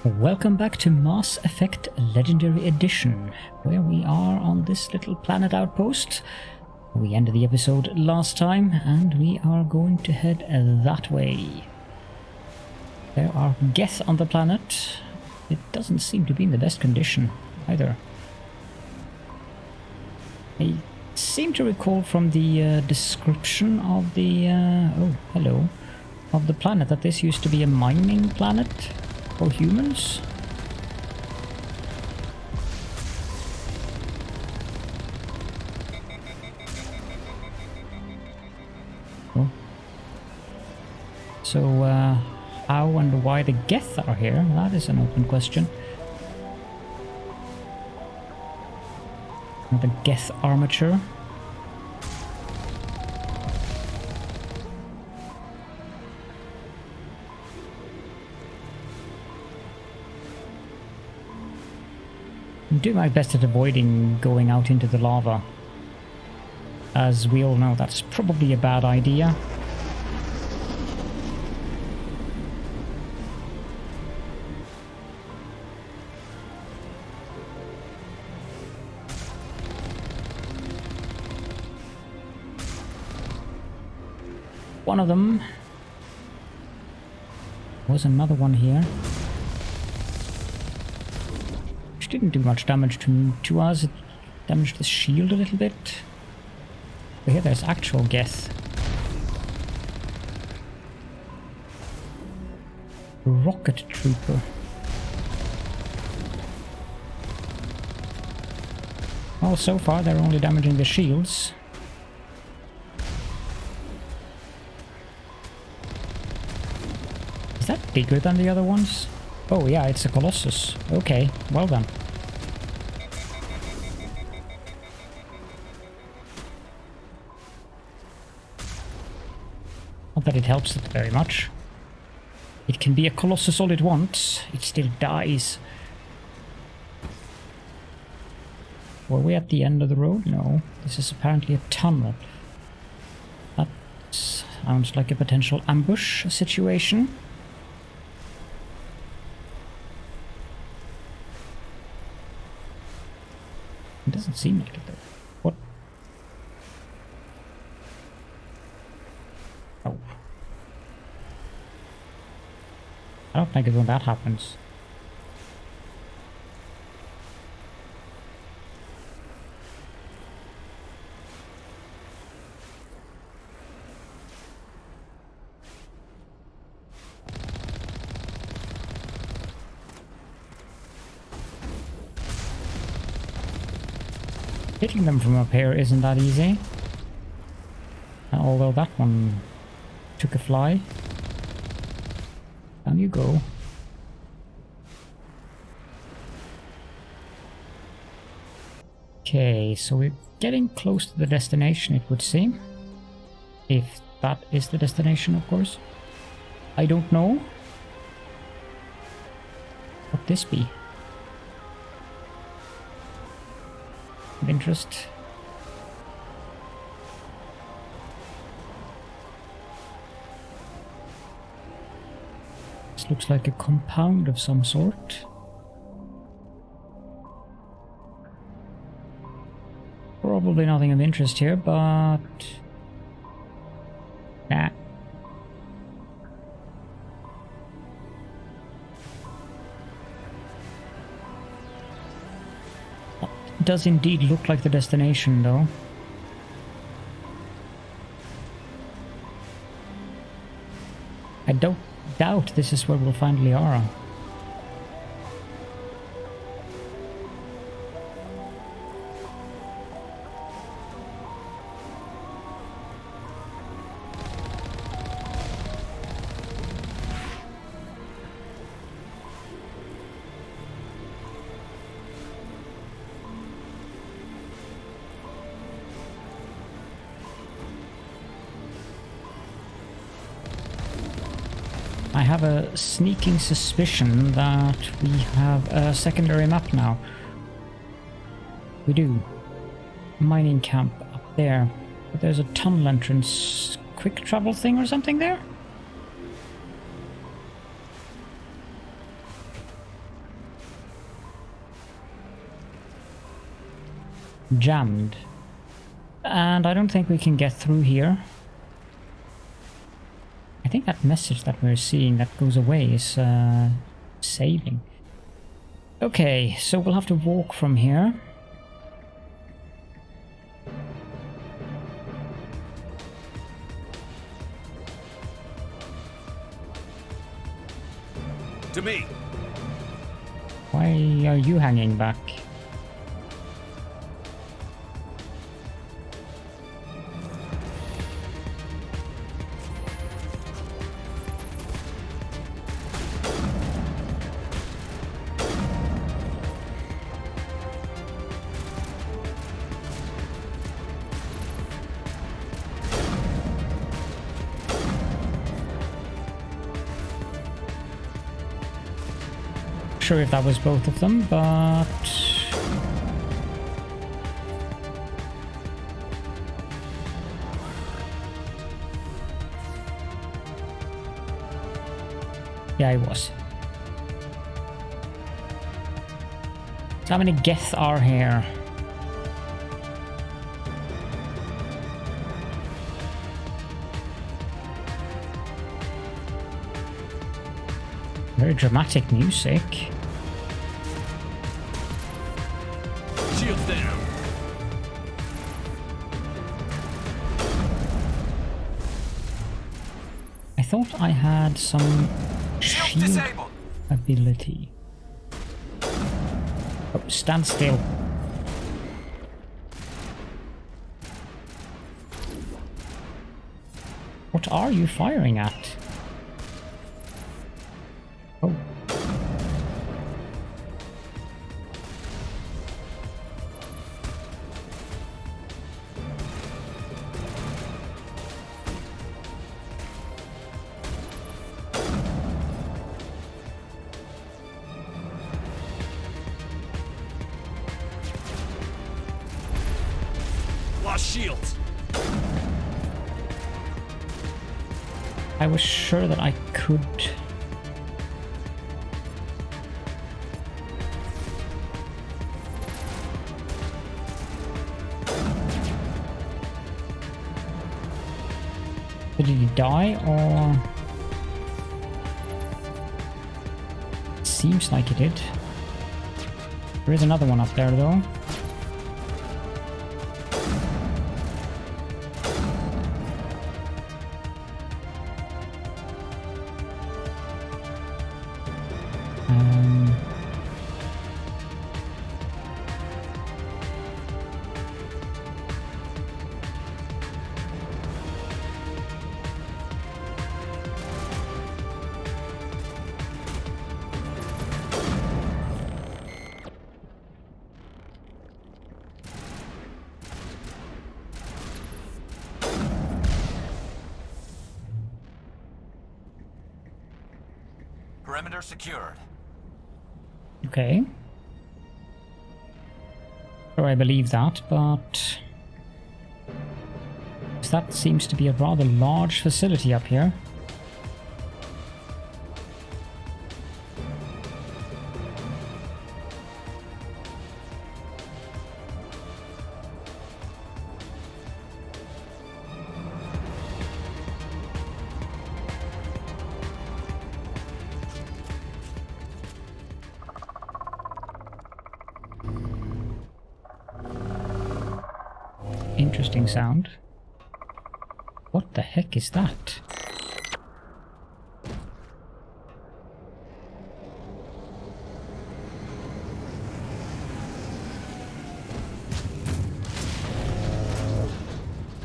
Welcome back to Mass Effect Legendary Edition, where we are on this little planet outpost. We ended the episode last time, and we are going to head that way. There are Geth on the planet. It doesn't seem to be in the best condition either. I seem to recall from the description of the of the planet that this used to be a mining planet for humans. Oh. So how and why the Geth are here, that is an open question. Another Geth armature. I'm doing my best at avoiding going out into the lava. As we all know, that's probably a bad idea. One of them. Was another one here. Which didn't do much damage to us. It damaged the shield a little bit. But here there's actual Geth. Rocket Trooper. Well, so far they're only damaging the shields. Is that bigger than the other ones? Oh yeah, it's a Colossus. Okay, well done. Not that it helps it very much. It can be a Colossus all it wants. It still dies. Were we at the end of the road? No. This is apparently a tunnel. That sounds like a potential ambush situation. It doesn't seem like it though. What? Oh. I don't like it when that happens. Hitting them from up here isn't that easy. Although that one took a fly. Down you go. Okay, so we're getting close to the destination, it would seem. If that is the destination, of course. I don't know. What this be? Of interest. This looks like a compound of some sort. Probably nothing of interest here, but nah. Does indeed look like the destination though. I don't doubt this is where we'll find Liara. I have a sneaking suspicion that we have a secondary map now. We do. Mining camp up there. But there's a tunnel entrance. Quick travel thing or something there? jammed. And I don't think we can get through here. I think that message that we're seeing that goes away is saving. Okay, so we'll have to walk from here. To me. Why are you hanging back? Sure if that was both of them, but yeah, it was. So how many Geth are here? Very dramatic music. Shields down. I thought I had some Shield shield disabled. ability. Oh, stand still. What are you firing at? Oh. Lost shields. I was sure that I could. Did he die or? Seems like he did. There is another one up there though. Perimeter secured. Okay. Sure, I believe that, but that seems to be a rather large facility up here. Interesting sound. What the heck is that?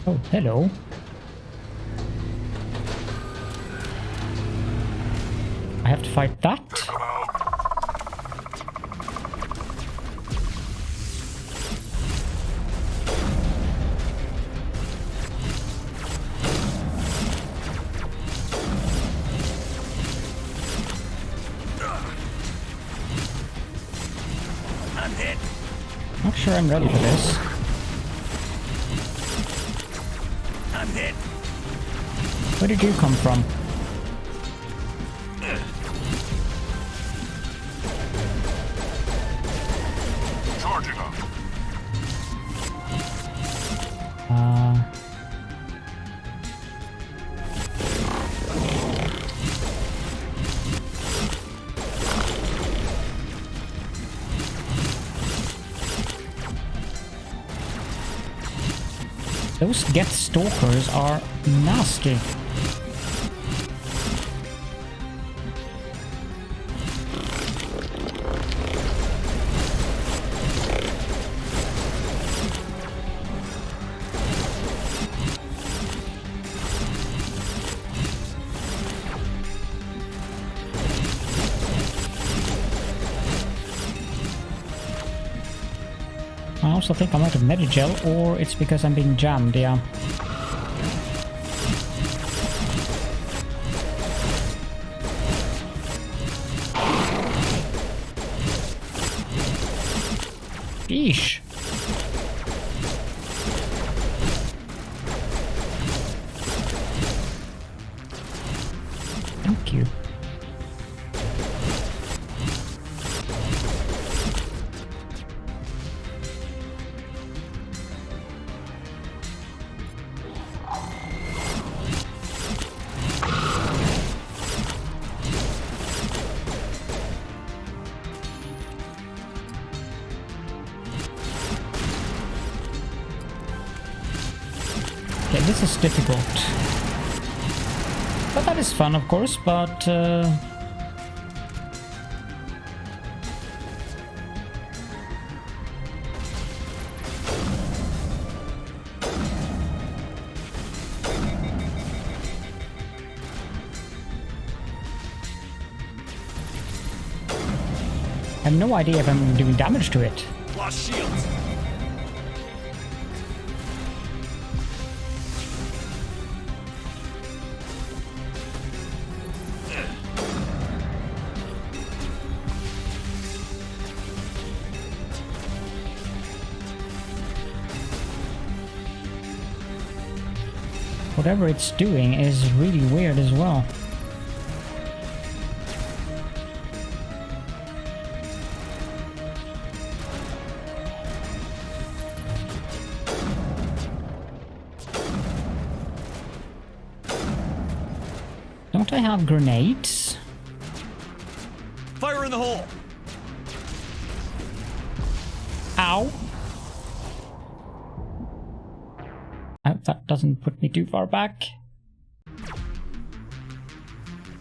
Oh, hello. I have to fight that? Not sure I'm ready for this. I'm hit. Where did you come from? Charging up. Those Geth Stalkers are nasty. I also think I'm out of Medigel, or it's because I'm being jammed, yeah. Sheesh. Thank you. This is difficult, but that is fun, of course. But I have no idea if I'm doing damage to it. Lost shields. Whatever it's doing is really weird as well. Don't I have grenades? Fire in the hole. Ow! That doesn't put me too far back.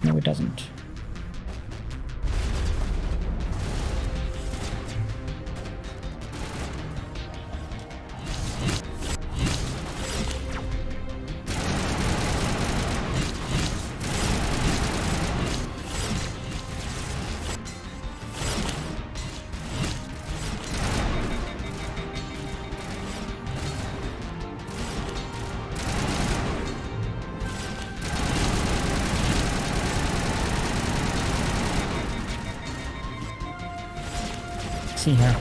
No, it doesn't. See here.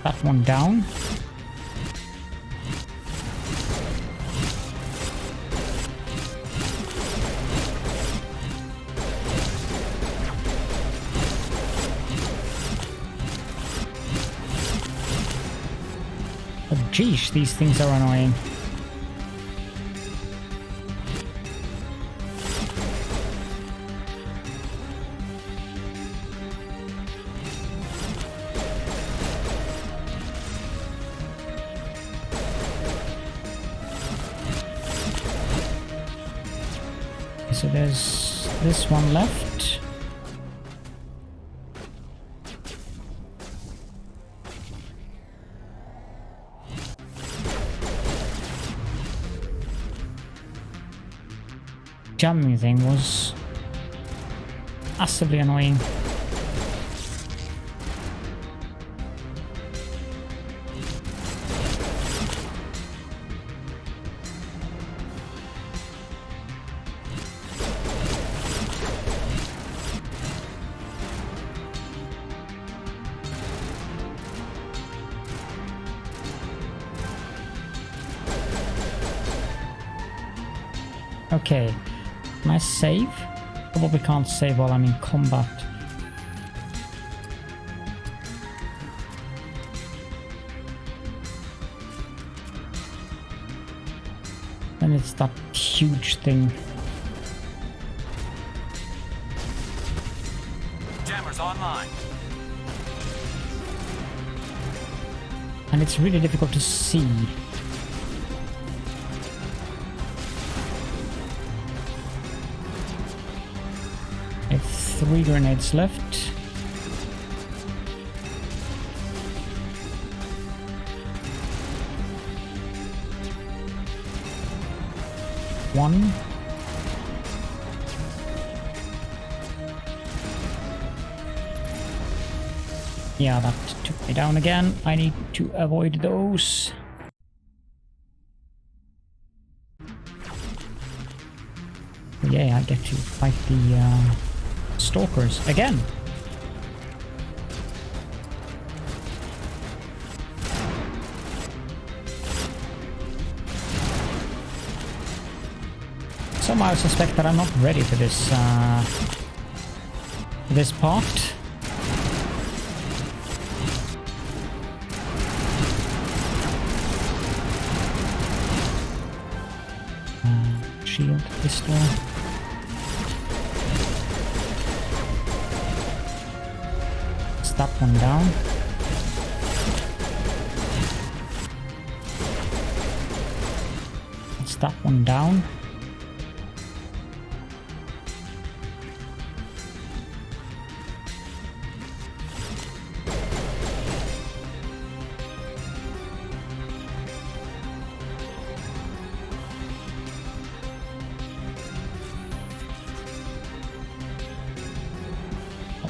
That one down. Geesh, these things are annoying. So there's this one left. Jamming thing was massively annoying. Okay. Can I save? Probably can't save while I'm in combat. Then it's that huge thing. mine. And it's really difficult to see. I have 3 grenades left. One. Yeah, that took me down again. I need to avoid those. Yeah, I get to fight the stalkers again. Somehow I suspect that I'm not ready for this part. Shield, pistol. It's that one down. It's that one down.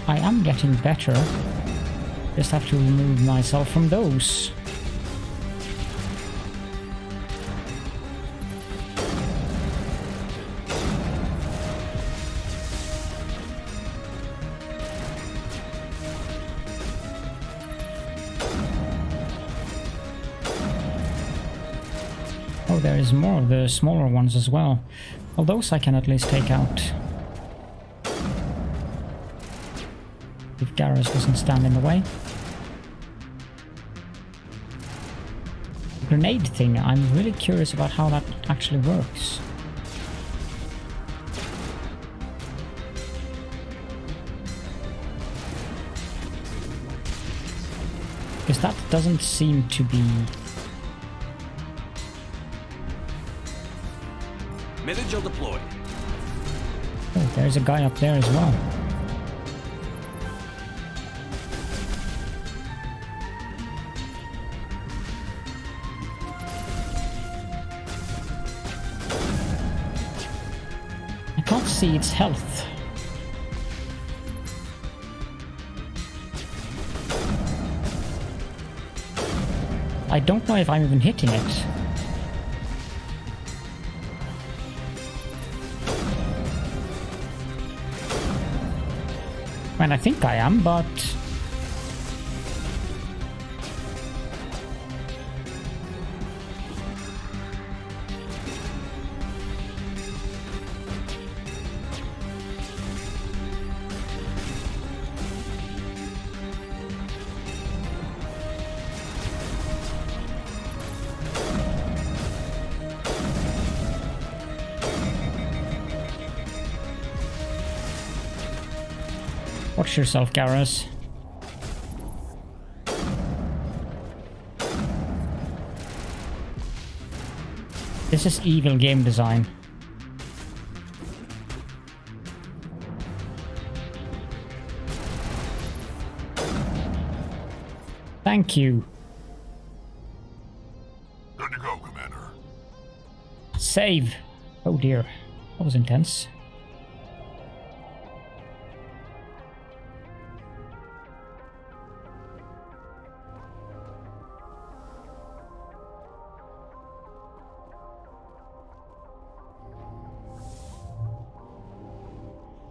I am getting better. Just have to remove myself from those. Oh, there is more of the smaller ones as well. Well, those I can at least take out. If Garrus doesn't stand in the way. Grenade thing, I'm really curious about how that actually works. Because that doesn't seem to be... Mitagel deployed. Oh, there's a guy up there as well. I can't see its health. I don't know if I'm even hitting it. I mean, I think I am, but... Watch yourself, Garrus. This is evil game design. Thank you. Good to go, Commander. Save. Oh dear. That was intense.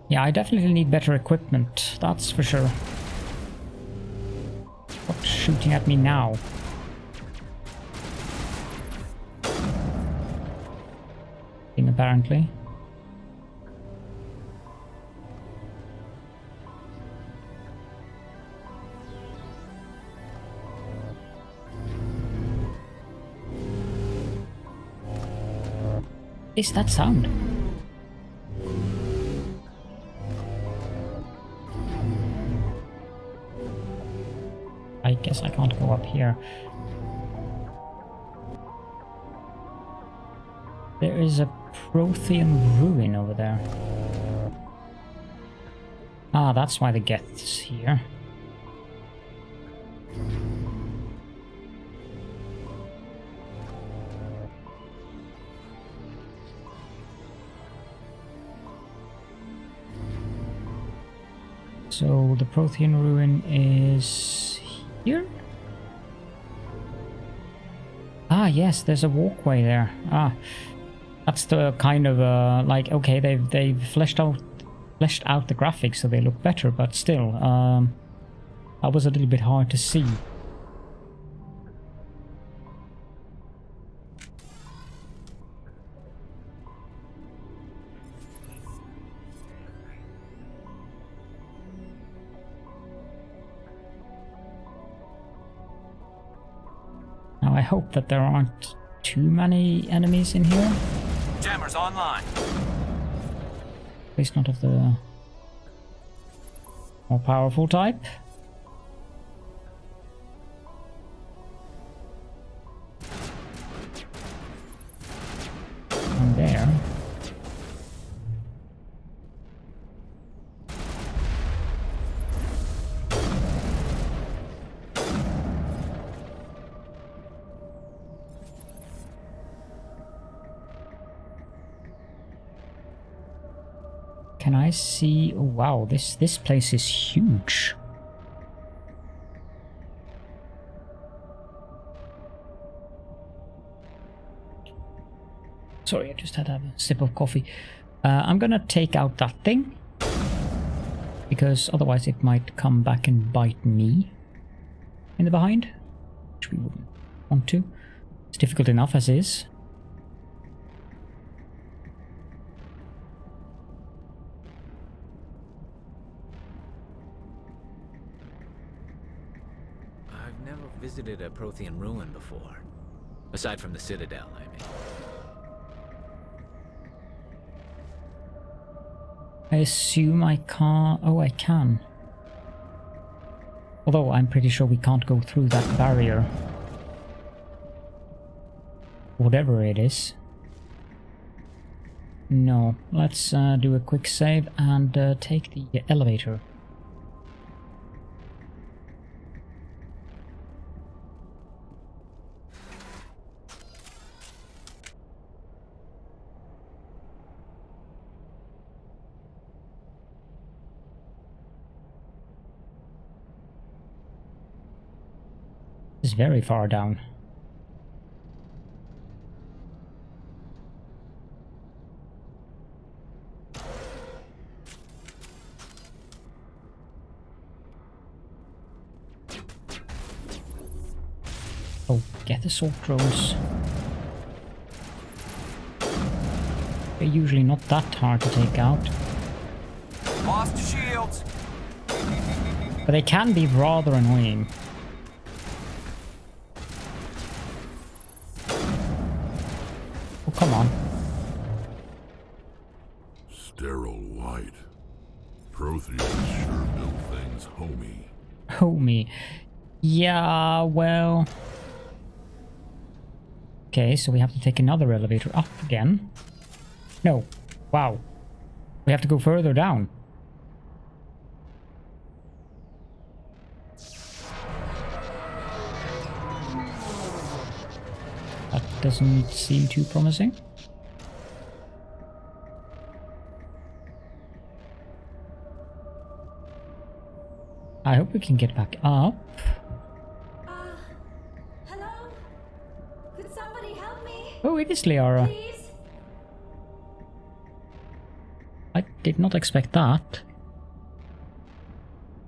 Yeah, I definitely need better equipment, that's for sure. What's shooting at me now? Thing apparently. What is that sound? I can't go up here. There is a Prothean ruin over there. Ah, that's why the Geth's here. So the Prothean ruin is here? Ah, yes, there's a walkway there. Ah, that's the kind of like, okay, they've fleshed out the graphics so they look better, but still, that was a little bit hard to see. Now I hope that there aren't too many enemies in here. Jammers online. At least not of the more powerful type. And there. Can I see? Oh, wow, this place is huge. Sorry, I just had to have a sip of coffee. I'm gonna take out that thing, because otherwise it might come back and bite me in the behind, which we wouldn't want to. It's difficult enough as is. Visited a Prothean ruin before. Aside from the Citadel, I mean. I assume I can't... Oh, I can. Although I'm pretty sure we can't go through that barrier. Whatever it is. No. Let's do a quick save and take the elevator. Is very far down. Oh, get the assault drones. They're usually not that hard to take out. Lost shields. But they can be rather annoying. Oh, come on. Sterile white. Protheans sure build things homey. Homey. Yeah, well... Okay, so we have to take another elevator up again. No. Wow. We have to go further down. That doesn't seem too promising. I hope we can get back up. Hello? Could somebody help me? Oh, it is Liara. Please? I did not expect that.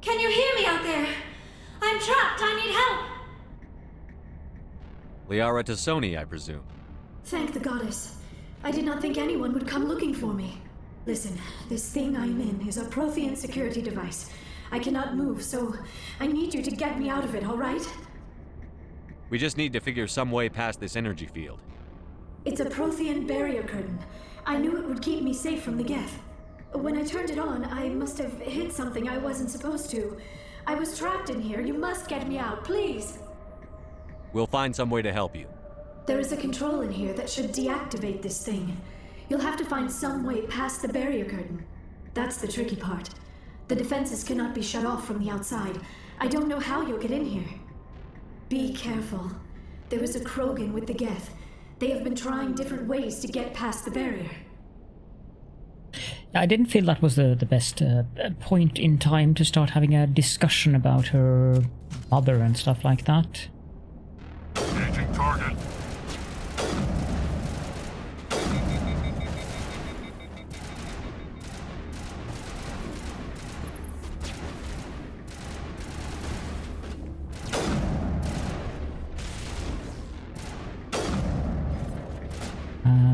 Can you hear me out there? I'm trapped. I need help. Liara to Sony, I presume. Thank the goddess. I did not think anyone would come looking for me. Listen, this thing I'm in is a Prothean security device. I cannot move, so I need you to get me out of it, all right? We just need to figure some way past this energy field. It's a Prothean barrier curtain. I knew it would keep me safe from the Geth. When I turned it on, I must have hit something I wasn't supposed to. I was trapped in here. You must get me out, please. We'll find some way to help you. There is a control in here that should deactivate this thing. You'll have to find some way past the barrier curtain. That's the tricky part. The defenses cannot be shut off from the outside. I don't know how you'll get in here. Be careful. There is a Krogan with the Geth. They have been trying different ways to get past the barrier. I didn't feel that was the best point in time to start having a discussion about her mother and stuff like that. Engaging target.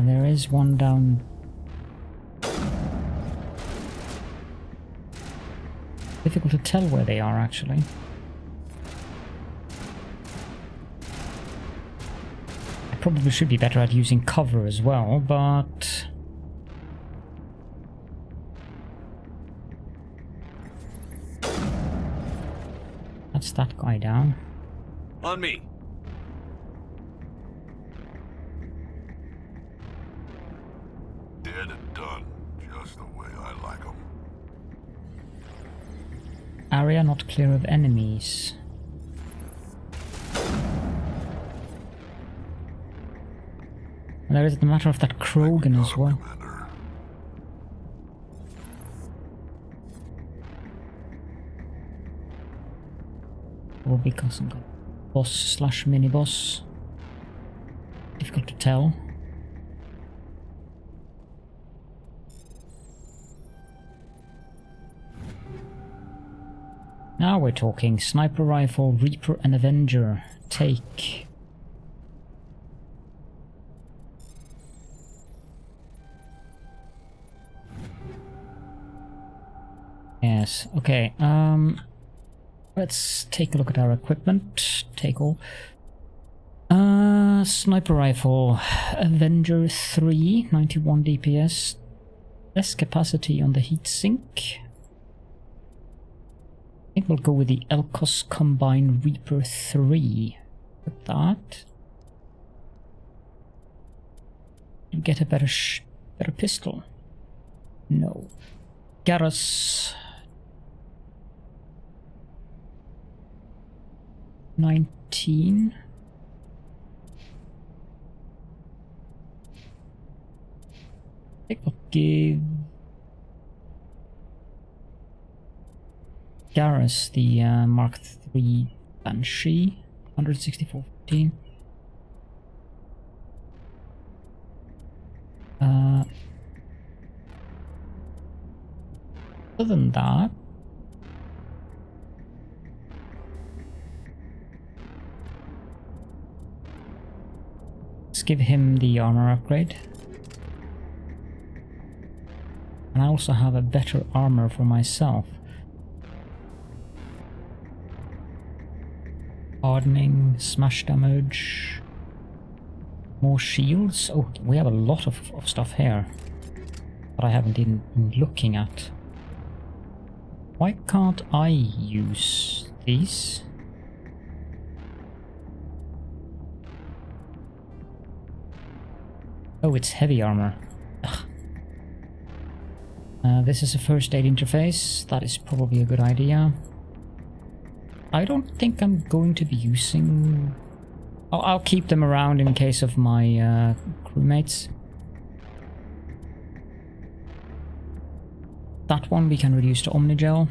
There is one down. Difficult to tell where they are, actually. I probably should be better at using cover as well, but... That's that guy down. On me. Dead and done. Just the way I like 'em. Area not clear of enemies. And there is the matter of that Krogan as well. Commander. Or because I'm boss slash mini boss. Difficult to tell. Now we're talking. Sniper rifle, Reaper and Avenger. Take. Yes, okay. Let's take a look at our equipment. Take all. Sniper rifle, Avenger 3, 91 DPS. Less capacity on the heatsink. I think we'll go with the Elkos Combine Reaper 3. With that. You get a better pistol. No. Garrus. 19. I think we'll give Garrus the Mark III Banshee, 164.15. Other than that, let's give him the armor upgrade. And I also have a better armor for myself. Hardening, smash damage, more shields. Oh, we have a lot of stuff here that I haven't even been looking at. Why can't I use these? Oh, it's heavy armor. This is a first aid interface. That is probably a good idea. I don't think I'm going to be using... I'll keep them around in case of my crewmates. That one we can reduce to Omnigel.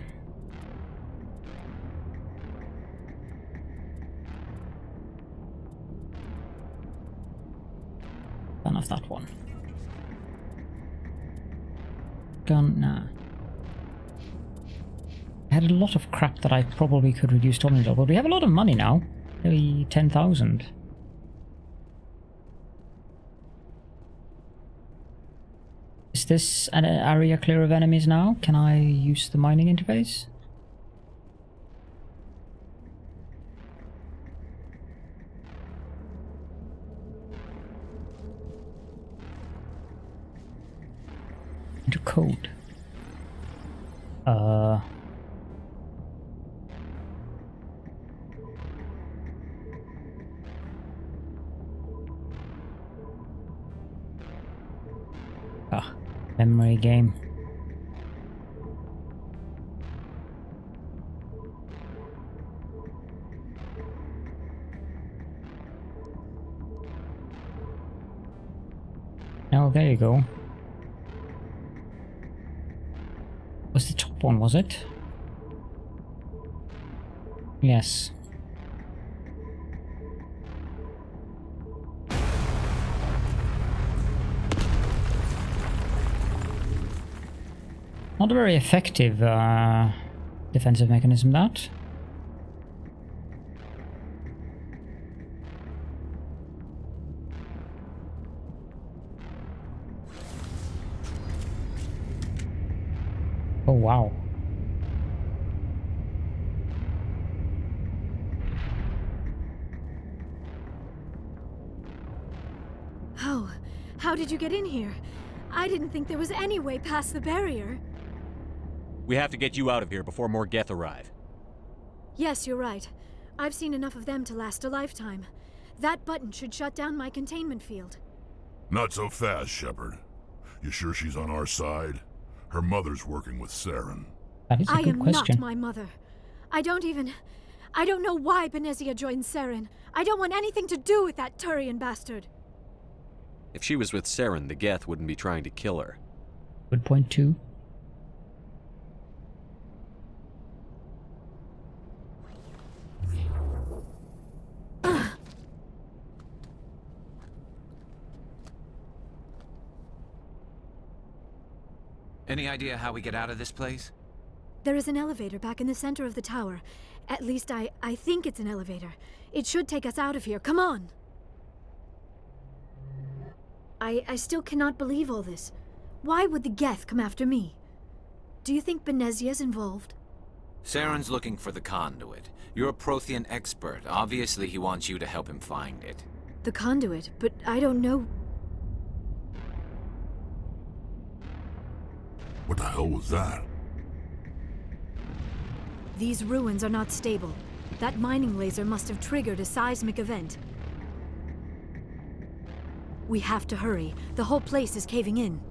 None of that one. Gun, nah. I had a lot of crap that I probably could reduce to Omnigel, but we have a lot of money now. Nearly 10,000. Is this an area clear of enemies now? Can I use the mining interface? Enter code. Memory game. Oh, there you go. Was the top one, was it? Yes. Not a very effective defensive mechanism, that. Oh, wow. How did you get in here? I didn't think there was any way past the barrier. We have to get you out of here before more Geth arrive. Yes, you're right. I've seen enough of them to last a lifetime. That button should shut down my containment field. Not so fast, Shepard. You sure she's on our side? Her mother's working with Saren. That is a I good am question. not my mother. I don't know why Benezia joined Saren. I don't want anything to do with that Turian bastard. If she was with Saren, the Geth wouldn't be trying to kill her. Good point too. Any idea how we get out of this place? There is an elevator back in the center of the tower. At least I think it's an elevator. It should take us out of here. Come on! I still cannot believe all this. Why would the Geth come after me? Do you think Benezia's involved? Saren's looking for the conduit. You're a Prothean expert. Obviously, he wants you to help him find it. The conduit, but I don't know. What the hell was that? These ruins are not stable. That mining laser must have triggered a seismic event. We have to hurry. The whole place is caving in.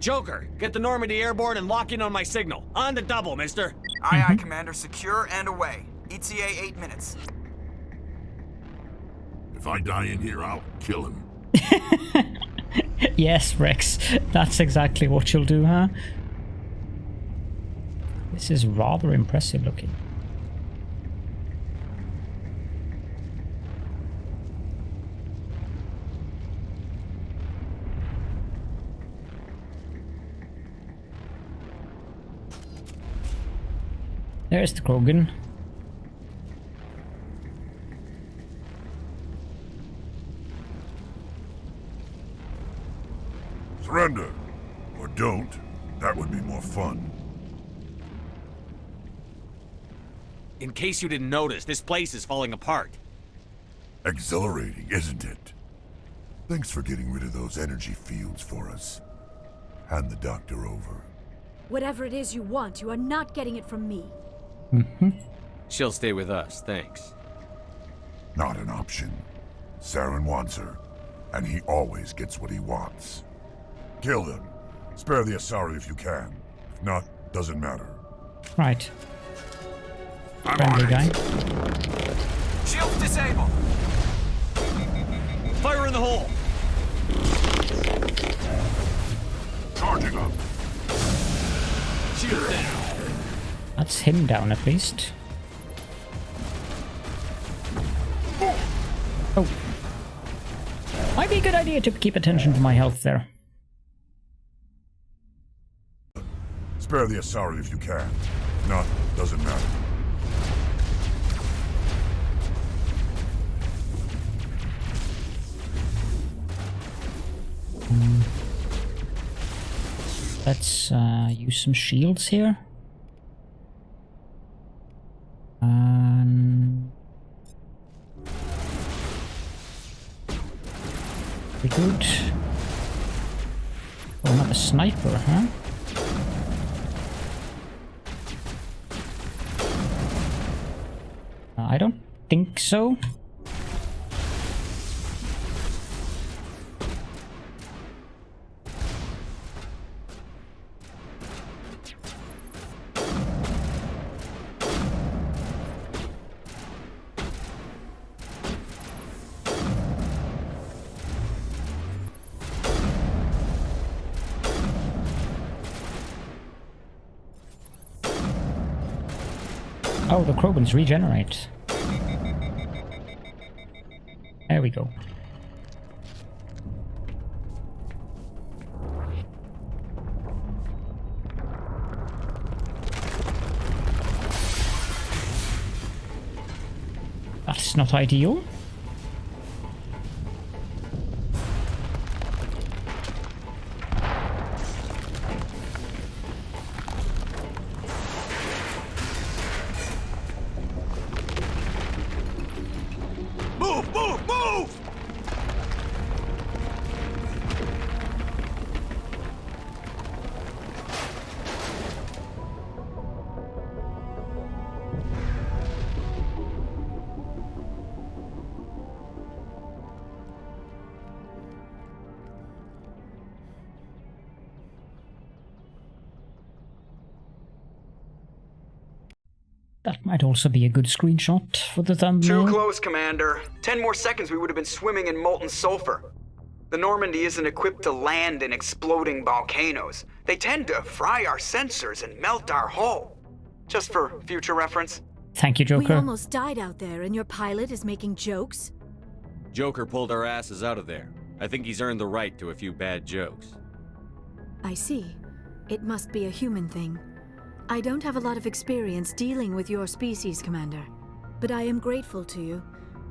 Joker, get the Normandy airborne and lock in on my signal. On the double, mister. Aye, aye, Commander. Secure and away. ETA 8 minutes. If I die in here, I'll kill him. Yes, Rex. That's exactly what you'll do, huh? This is rather impressive looking. There's the Krogan. Surrender. Or don't. That would be more fun. In case you didn't notice, this place is falling apart. Exhilarating, isn't it? Thanks for getting rid of those energy fields for us. Hand the doctor over. Whatever it is you want, you are not getting it from me. She'll stay with us, thanks. Not an option. Saren wants her, and he always gets what he wants. Kill them. Spare the Asari if you can. If not, doesn't matter. Right. I'm Friendly on guy. it. Shields disabled. Fire in the hole! Charging up. Shield down! That's him down at least. Oh. Might be a good idea to keep attention to my health there. Spare the Asari if you can. If not, doesn't matter. Let's use some shields here. Pretty good. Oh, not a sniper, huh? I don't think so. how the Krobans regenerate. There we go. That's not ideal. Move! Move! Move! That might also be a good screenshot for the thumbnail. Too close, Commander. 10 more seconds we would have been swimming in molten sulfur. The Normandy isn't equipped to land in exploding volcanoes. They tend to fry our sensors and melt our hull. Just for future reference. Thank you, Joker. We almost died out there, and your pilot is making jokes? Joker pulled our asses out of there. I think he's earned the right to a few bad jokes. I see. It must be a human thing. I don't have a lot of experience dealing with your species, Commander. But I am grateful to you.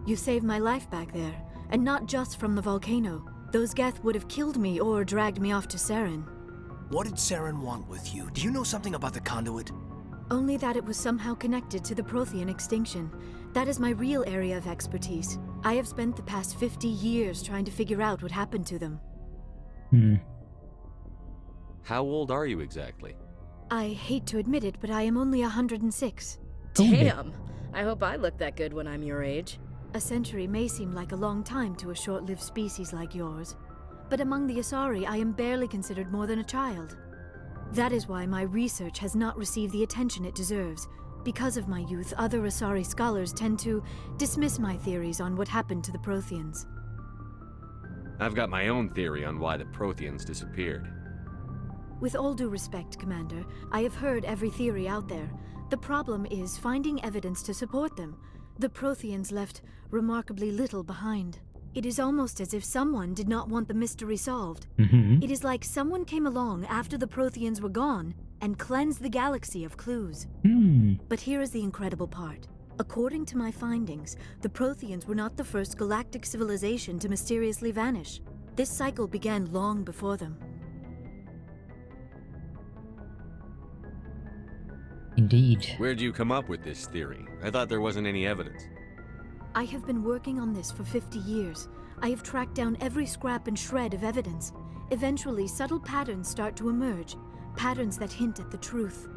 You saved my life back there, and not just from the volcano. Those Geth would have killed me or dragged me off to Saren. What did Saren want with you? Do you know something about the conduit? Only that it was somehow connected to the Prothean extinction. That is my real area of expertise. I have spent the past 50 years trying to figure out what happened to them. How old are you exactly? I hate to admit it, but I am only 106. Damn! I hope I look that good when I'm your age. A century may seem like a long time to a short-lived species like yours, but among the Asari, I am barely considered more than a child. That is why my research has not received the attention it deserves. Because of my youth, other Asari scholars tend to dismiss my theories on what happened to the Protheans. I've got my own theory on why the Protheans disappeared. With all due respect, Commander, I have heard every theory out there. The problem is finding evidence to support them. The Protheans left remarkably little behind. It is almost as if someone did not want the mystery solved. It is like someone came along after the Protheans were gone and cleansed the galaxy of clues. But here is the incredible part. According to my findings, the Protheans were not the first galactic civilization to mysteriously vanish. This cycle began long before them. Indeed. Where'd you come up with this theory? I thought there wasn't any evidence. I have been working on this for 50 years. I have tracked down every scrap and shred of evidence. Eventually, subtle patterns start to emerge, patterns that hint at the truth.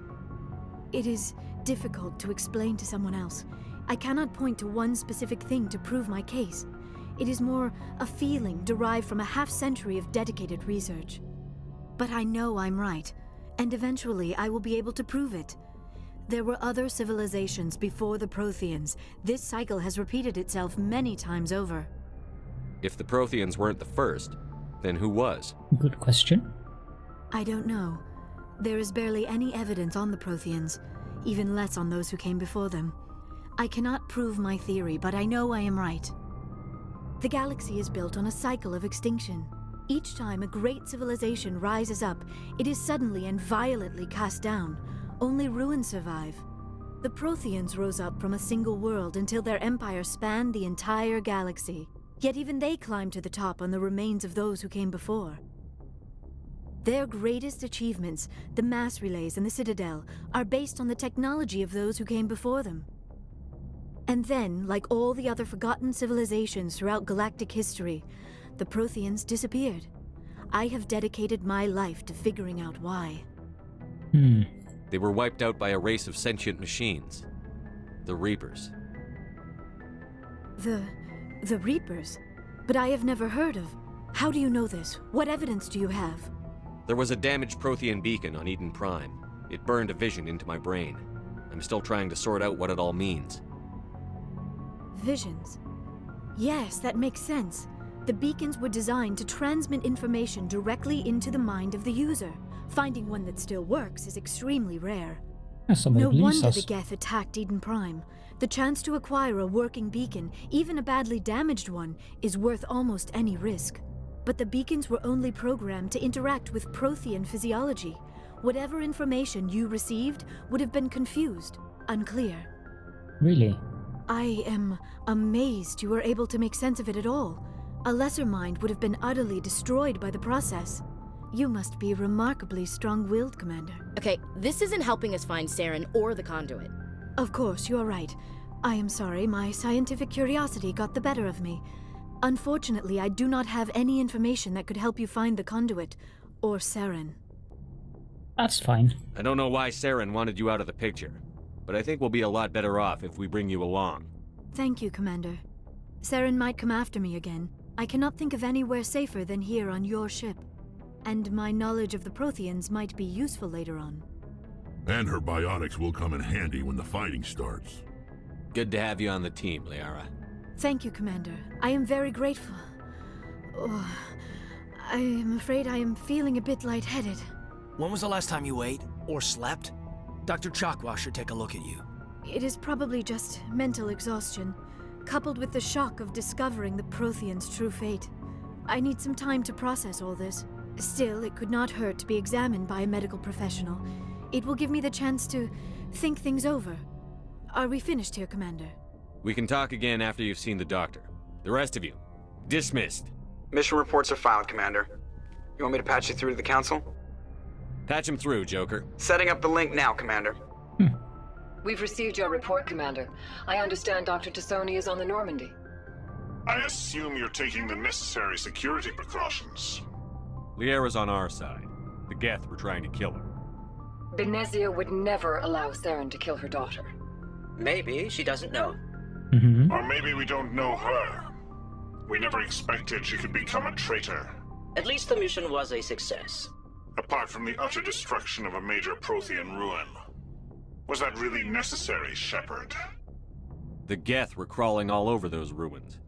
It is difficult to explain to someone else. I cannot point to one specific thing to prove my case. It is more a feeling derived from a half-century of dedicated research. But I know I'm right, and eventually I will be able to prove it. There were other civilizations before the Protheans. This cycle has repeated itself many times over. If the Protheans weren't the first, then who was? Good question. I don't know. There is barely any evidence on the Protheans, even less on those who came before them. I cannot prove my theory, but I know I am right. The galaxy is built on a cycle of extinction. Each time a great civilization rises up, it is suddenly and violently cast down. Only ruins survive. The Protheans rose up from a single world until their empire spanned the entire galaxy. Yet even they climbed to the top on the remains of those who came before. Their greatest achievements, the mass relays and the Citadel, are based on the technology of those who came before them. And then, like all the other forgotten civilizations throughout galactic history, the Protheans disappeared. I have dedicated my life to figuring out why. They were wiped out by a race of sentient machines. The Reapers. The Reapers? But I have never heard of. How do you know this? What evidence do you have? There was a damaged Prothean beacon on Eden Prime. It burned a vision into my brain. I'm still trying to sort out what it all means. Visions? Yes, that makes sense. The beacons were designed to transmit information directly into the mind of the user. Finding one that still works is extremely rare. Somebody No believes wonder us. the Geth attacked Eden Prime. The chance to acquire a working beacon, even a badly damaged one, is worth almost any risk. But the beacons were only programmed to interact with Prothean physiology. Whatever information you received would have been confused, unclear. Really? I am amazed you were able to make sense of it at all. A lesser mind would have been utterly destroyed by the process. You must be remarkably strong-willed, Commander. Okay, this isn't helping us find Saren or the conduit. Of course, you are right. I am sorry, my scientific curiosity got the better of me. Unfortunately, I do not have any information that could help you find the conduit, or Saren. That's fine. I don't know why Saren wanted you out of the picture, but I think we'll be a lot better off if we bring you along. Thank you, Commander. Saren might come after me again. I cannot think of anywhere safer than here on your ship. And my knowledge of the Protheans might be useful later on. And her biotics will come in handy when the fighting starts. Good to have you on the team, Liara. Thank you, Commander. I am very grateful. Oh, I am afraid I am feeling a bit lightheaded. When was the last time you ate or slept? Dr. Chakwa should take a look at you. It is probably just mental exhaustion, coupled with the shock of discovering the Protheans' true fate. I need some time to process all this. Still, it could not hurt to be examined by a medical professional. It will give me the chance to think things over. Are we finished here, Commander? We can talk again after you've seen the doctor. The rest of you, dismissed. Mission reports are filed, Commander. You want me to patch you through to the Council? Patch him through, Joker. Setting up the link now, Commander. We've received your report, Commander. I understand Dr. Tassoni is on the Normandy. I assume you're taking the necessary security precautions. Liara's on our side. The Geth were trying to kill her. Benezia would never allow Saren to kill her daughter. Maybe she doesn't know. Or maybe we don't know her. We never expected she could become a traitor. At least the mission was a success. Apart from the utter destruction of a major Prothean ruin. Was that really necessary, Shepard? The Geth were crawling all over those ruins.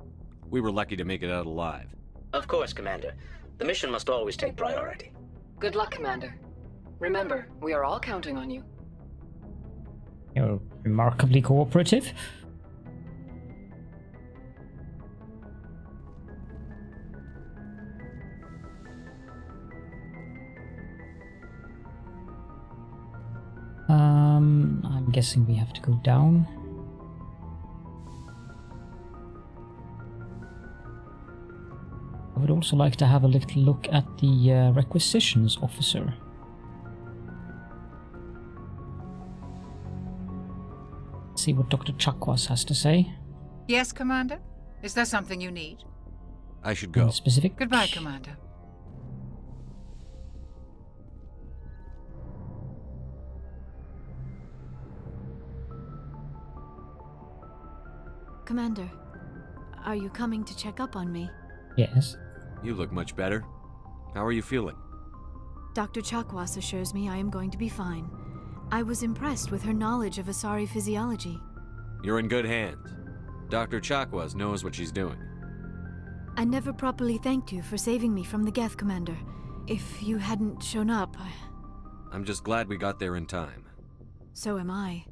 We were lucky to make it out alive. Of course, Commander. The mission must always take priority. Good luck, Commander. Remember, we are all counting on you. You're remarkably cooperative. I'm guessing we have to go down. I would also like to have a little look at the requisitions officer. See what Dr. Chakwas has to say. Yes, Commander? Is there something you need? I should go. Specific. Goodbye, Commander. Commander, are you coming to check up on me? Yes. You look much better. How are you feeling? Dr. Chakwas assures me I am going to be fine. I was impressed with her knowledge of Asari physiology. You're in good hands. Dr. Chakwas knows what she's doing. I never properly thanked you for saving me from the Geth, Commander. If you hadn't shown up, I'm just glad we got there in time. So am I.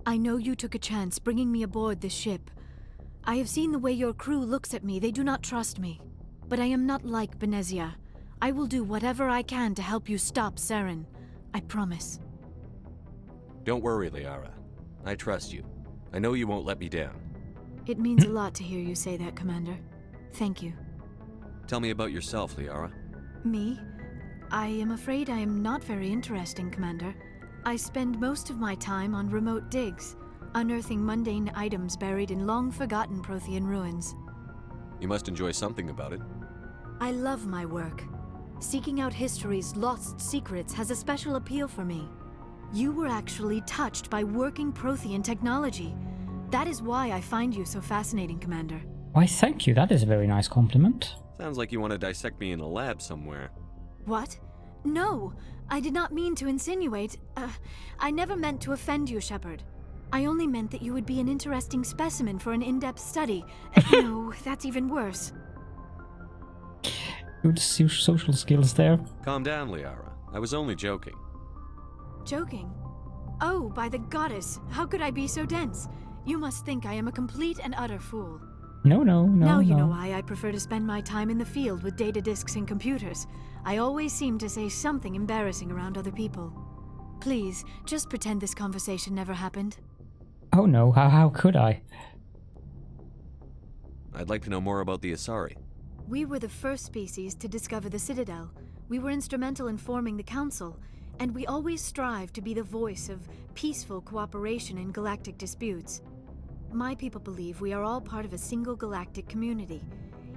I know you took a chance bringing me aboard this ship. I have seen the way your crew looks at me. They do not trust me. But I am not like Benezia. I will do whatever I can to help you stop Saren. I promise. Don't worry, Liara. I trust you. I know you won't let me down. It means a lot to hear you say that, Commander. Thank you. Tell me about yourself, Liara. Me? I am afraid I am not very interesting, Commander. I spend most of my time on remote digs, unearthing mundane items buried in long-forgotten Prothean ruins. You must enjoy something about it. I love my work. Seeking out history's lost secrets has a special appeal for me. You were actually touched by working Prothean technology. That is why I find you so fascinating, Commander. Why, thank you. That is a very nice compliment. Sounds like you want to dissect me in a lab somewhere. What? No, I did not mean to insinuate. I never meant to offend you, Shepard. I only meant that you would be an interesting specimen for an in-depth study. No, that's even worse. Good social skills there. Calm down, Liara. I was only joking. Joking? Oh, by the goddess, how could I be so dense? You must think I am a complete and utter fool. No. Now you know why I prefer to spend my time in the field with data disks and computers. I always seem to say something embarrassing around other people. Please, just pretend this conversation never happened. Oh no, how could I? I'd like to know more about the Asari. We were the first species to discover the Citadel. We were instrumental in forming the Council, and we always strive to be the voice of peaceful cooperation in galactic disputes. My people believe we are all part of a single galactic community.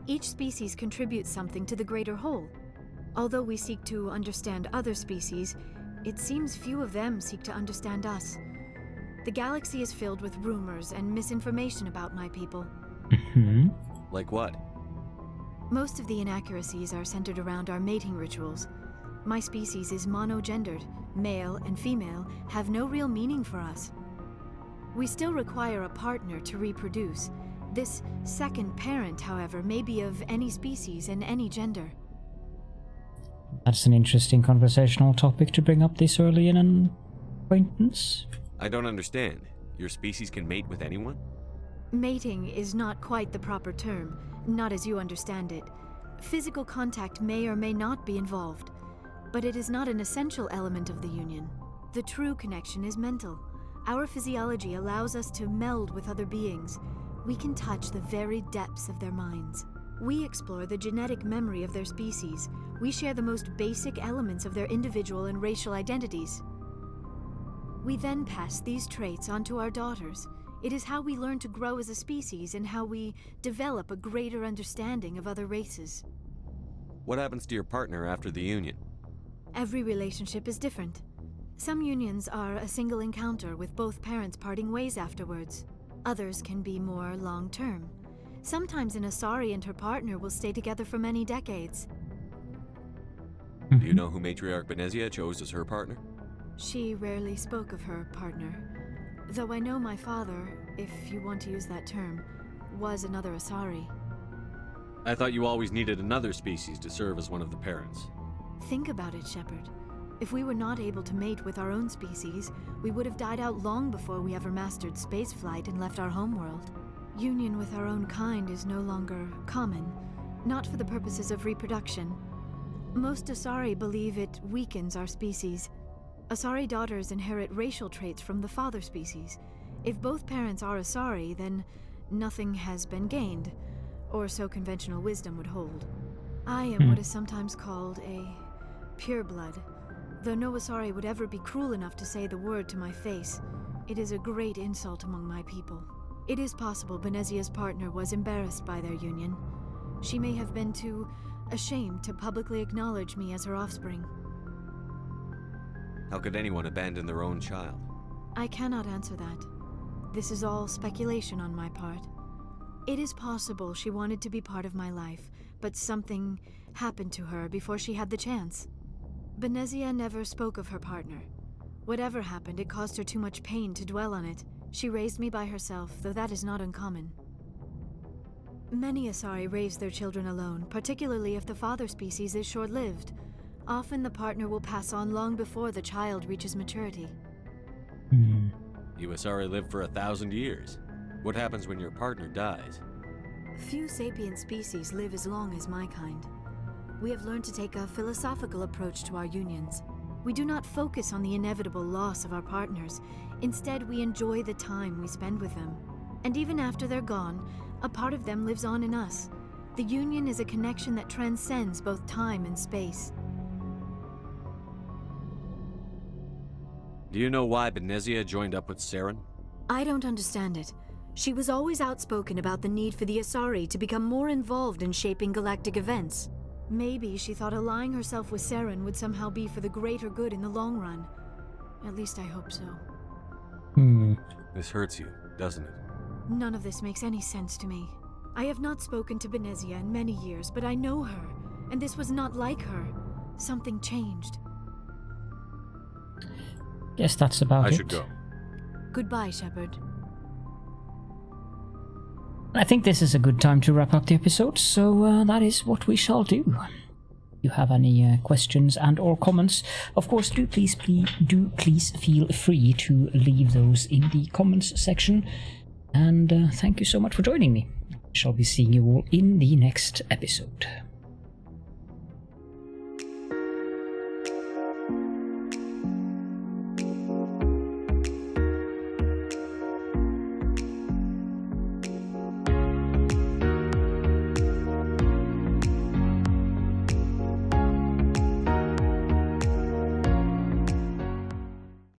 Each species contributes something to the greater whole. Although we seek to understand other species, it seems few of them seek to understand us. The galaxy is filled with rumors and misinformation about my people. Mm-hmm. Like what? Most of the inaccuracies are centered around our mating rituals. My species is monogendered. Male and female have no real meaning for us. We still require a partner to reproduce. This second parent, however, may be of any species and any gender. That's an interesting conversational topic to bring up this early in an acquaintance. I don't understand. Your species can mate with anyone? Mating is not quite the proper term, not as you understand it. Physical contact may or may not be involved, but it is not an essential element of the union. The true connection is mental. Our physiology allows us to meld with other beings. We can touch the very depths of their minds. We explore the genetic memory of their species. We share the most basic elements of their individual and racial identities. We then pass these traits on to our daughters. It is how we learn to grow as a species and how we develop a greater understanding of other races. What happens to your partner after the union? Every relationship is different. Some unions are a single encounter with both parents parting ways afterwards. Others can be more long-term. Sometimes an Asari and her partner will stay together for many decades. Do you know who Matriarch Benezia chose as her partner? She rarely spoke of her partner, though I know my father, if you want to use that term, was another Asari. I thought you always needed another species to serve as one of the parents. Think about it, Shepard. If we were not able to mate with our own species, we would have died out long before we ever mastered spaceflight and left our homeworld. Union with our own kind is no longer common, not for the purposes of reproduction. Most Asari believe it weakens our species. Asari daughters inherit racial traits from the father species. If both parents are Asari, then nothing has been gained, or so conventional wisdom would hold. I am what is sometimes called a pureblood. Though no Asari would ever be cruel enough to say the word to my face, it is a great insult among my people. It is possible Benezia's partner was embarrassed by their union. She may have been too ashamed to publicly acknowledge me as her offspring. How could anyone abandon their own child? I cannot answer that. This is all speculation on my part. It is possible she wanted to be part of my life, but something happened to her before she had the chance. Benezia never spoke of her partner. Whatever happened, it caused her too much pain to dwell on it. She raised me by herself, though that is not uncommon. Many Asari raise their children alone, particularly if the father species is short-lived. Often the partner will pass on long before the child reaches maturity. You Asari live for 1,000 years. What happens when your partner dies? Few sapient species live as long as my kind. We have learned to take a philosophical approach to our unions. We do not focus on the inevitable loss of our partners. Instead, we enjoy the time we spend with them. And even after they're gone, a part of them lives on in us. The union is a connection that transcends both time and space. Do you know why Benezia joined up with Saren? I don't understand it. She was always outspoken about the need for the Asari to become more involved in shaping galactic events. Maybe she thought allying herself with Saren would somehow be for the greater good in the long run. At least I hope so. This hurts you, doesn't it? None of this makes any sense to me. I have not spoken to Benezia in many years, but I know her, and this was not like her. Something changed. Guess that's about it. I should go. Goodbye, Shepard. I think this is a good time to wrap up the episode, so that is what we shall do. If you have any questions and or comments, of course, do please feel free to leave those in the comments section. And thank you so much for joining me. I shall be seeing you all in the next episode.